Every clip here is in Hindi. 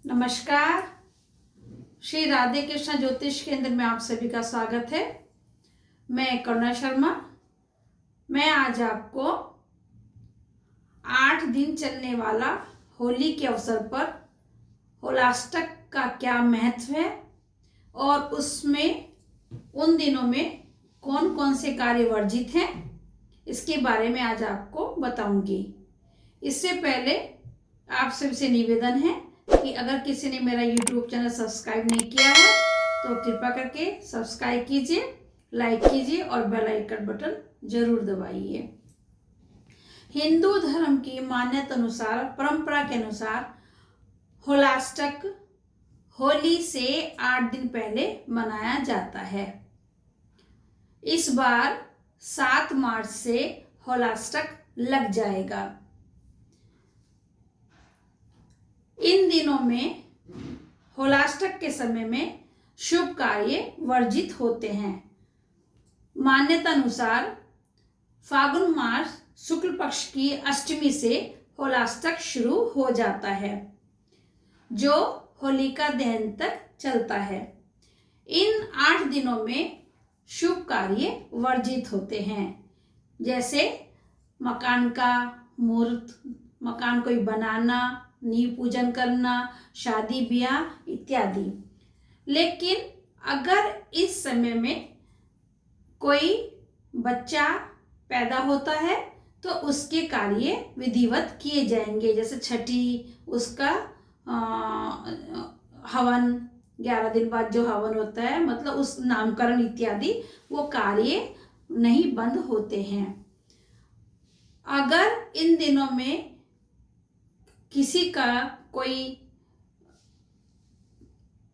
नमस्कार। श्री राधे कृष्ण ज्योतिष केंद्र में आप सभी का स्वागत है। मैं करुणा शर्मा। मैं आज आपको 8 दिन चलने वाला होली के अवसर पर होलाष्टक का क्या महत्व है और उसमें उन दिनों में कौन कौन से कार्य वर्जित हैं, इसके बारे में आज आपको बताऊंगी। इससे पहले आप सबसे निवेदन है कि अगर किसी ने मेरा YouTube चैनल सब्सक्राइब नहीं किया है तो कृपया करके सब्सक्राइब कीजिए, लाइक कीजिए और बेल आइकन बटन जरूर दबाइए। हिंदू धर्म की मान्यता अनुसार, परंपरा के अनुसार होलाष्टक होली से 8 दिन पहले मनाया जाता है। इस बार 7 मार्च से होलाष्टक लग जाएगा। इन दिनों में होलाष्टक के समय में शुभ कार्य वर्जित होते हैं। मान्यता अनुसार फागुन मास शुक्ल पक्ष की अष्टमी से होलाष्टक शुरू हो जाता है, जो होलिका दहन तक चलता है। इन 8 दिनों में शुभ कार्य वर्जित होते हैं, जैसे मकान का मुहूर्त, मकान कोई बनाना, नींव पूजन करना, शादी ब्याह इत्यादि। लेकिन अगर इस समय में कोई बच्चा पैदा होता है तो उसके कार्य विधिवत किए जाएंगे, जैसे छठी, उसका हवन, 11 दिन बाद जो हवन होता है, मतलब उस नामकरण इत्यादि, वो कार्य नहीं बंद होते हैं। अगर इन दिनों में किसी का कोई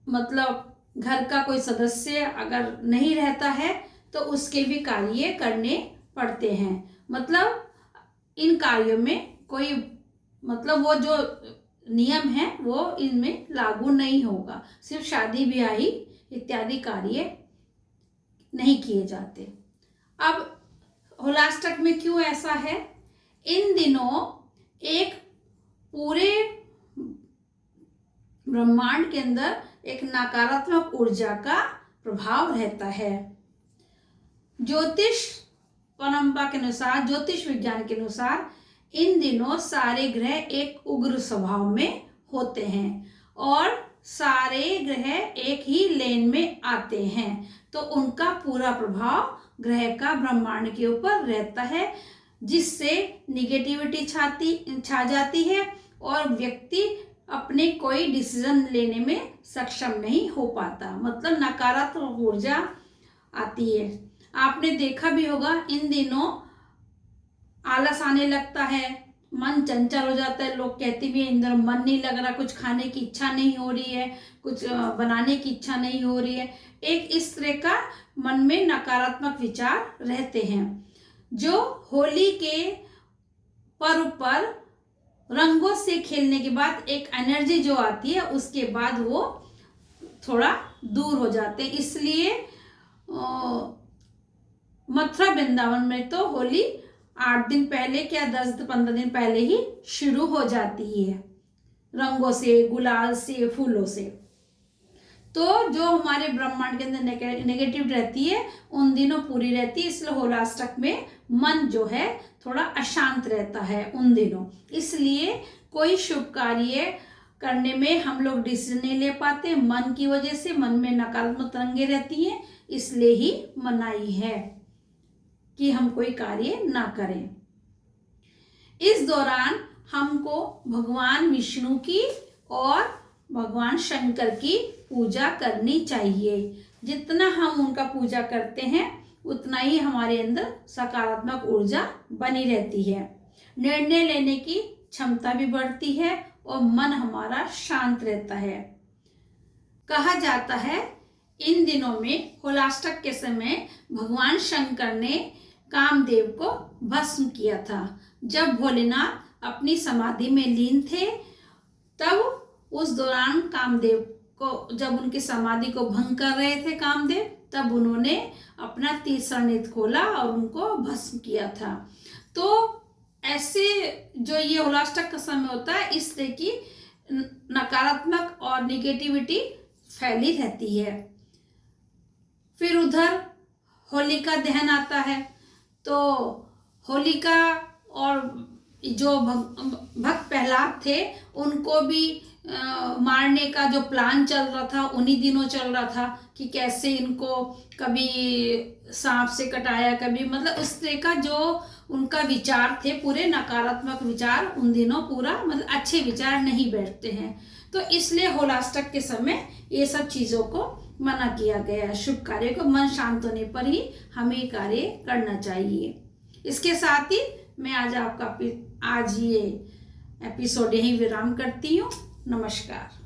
मतलब घर का कोई सदस्य अगर नहीं रहता है तो उसके भी कार्य करने पड़ते हैं। मतलब इन कार्यों में कोई मतलब वो जो नियम है वो इनमें लागू नहीं होगा। सिर्फ शादी ब्याह इत्यादि कार्य नहीं किए जाते। अब होलाष्टक में क्यों ऐसा है? इन दिनों एक पूरे ब्रह्मांड के अंदर एक नकारात्मक ऊर्जा का प्रभाव रहता है। ज्योतिष परंपरा के अनुसार, ज्योतिष विज्ञान के अनुसार इन दिनों सारे ग्रह एक उग्र स्वभाव में होते हैं और सारे ग्रह एक ही लेन में आते हैं, तो उनका पूरा प्रभाव ग्रह का ब्रह्मांड के ऊपर रहता है, जिससे निगेटिविटी छा जाती है और व्यक्ति अपने कोई डिसीजन लेने में सक्षम नहीं हो पाता। मतलब नकारात्मक ऊर्जा आती है। आपने देखा भी होगा इन दिनों आलस आने लगता है, मन चंचल हो जाता है। लोग कहते भी हैं इन दिनों मन नहीं लग रहा, कुछ खाने की इच्छा नहीं हो रही है, कुछ बनाने की इच्छा नहीं हो रही है। एक इस तरह का मन में नकारात्मक विचार रहते हैं। जो होली के पर्व पर रंगों से खेलने के बाद एक एनर्जी जो आती है, उसके बाद वो थोड़ा दूर हो जाते हैं। इसलिए मथुरा वृंदावन में तो होली 8 दिन पहले क्या 10-15 दिन पहले ही शुरू हो जाती है, रंगों से, गुलाल से, फूलों से। तो जो हमारे ब्रह्मांड के अंदर नेगेटिव रहती है उन दिनों पूरी रहती है। इसलिए होलाष्टक में मन जो है थोड़ा अशांत रहता है उन दिनों। इसलिए कोई शुभ कार्य करने में हम लोग डिसीजन नहीं ले पाते, मन की वजह से। मन में नकारात्मक तरंगे रहती हैं, इसलिए ही मनाही है कि हम कोई कार्य ना करें। इस दौरान हमको भगवान विष्णु की और भगवान शंकर की पूजा करनी चाहिए। जितना हम उनका पूजा करते हैं उतना ही हमारे अंदर सकारात्मक ऊर्जा बनी रहती है, निर्णय लेने की क्षमता भी बढ़ती है और मन हमारा शांत रहता है। कहा जाता है इन दिनों में होलाष्टक के समय भगवान शंकर ने कामदेव को भस्म किया था। जब भोलेनाथ अपनी समाधि में लीन थे, तब उस दौरान कामदेव को, जब उनकी समाधि को भंग कर रहे थे कामदेव, तब उन्होंने अपना तीसरा नेत्र खोला और उनको भस्म किया था। तो ऐसे जो ये होलाष्टक का समय होता है, इस तरह की नकारात्मक और निगेटिविटी फैली रहती है। फिर उधर होलिका दहन आता है, तो होलिका और जो भक्त प्रहलाद थे उनको भी मारने का जो प्लान चल रहा था, उन्हीं दिनों चल रहा था कि कैसे इनको कभी सांप से कटाया, कभी मतलब उस तरह का जो उनका विचार थे, पूरे नकारात्मक विचार उन दिनों, पूरा मतलब अच्छे विचार नहीं बैठते हैं। तो इसलिए होलाष्टक के समय ये सब चीज़ों को मना किया गया है। शुभ कार्य को मन शांत होने पर ही हमें कार्य करना चाहिए। इसके साथ ही मैं आज ये एपिसोड यहीं विराम करती हूँ। नमस्कार।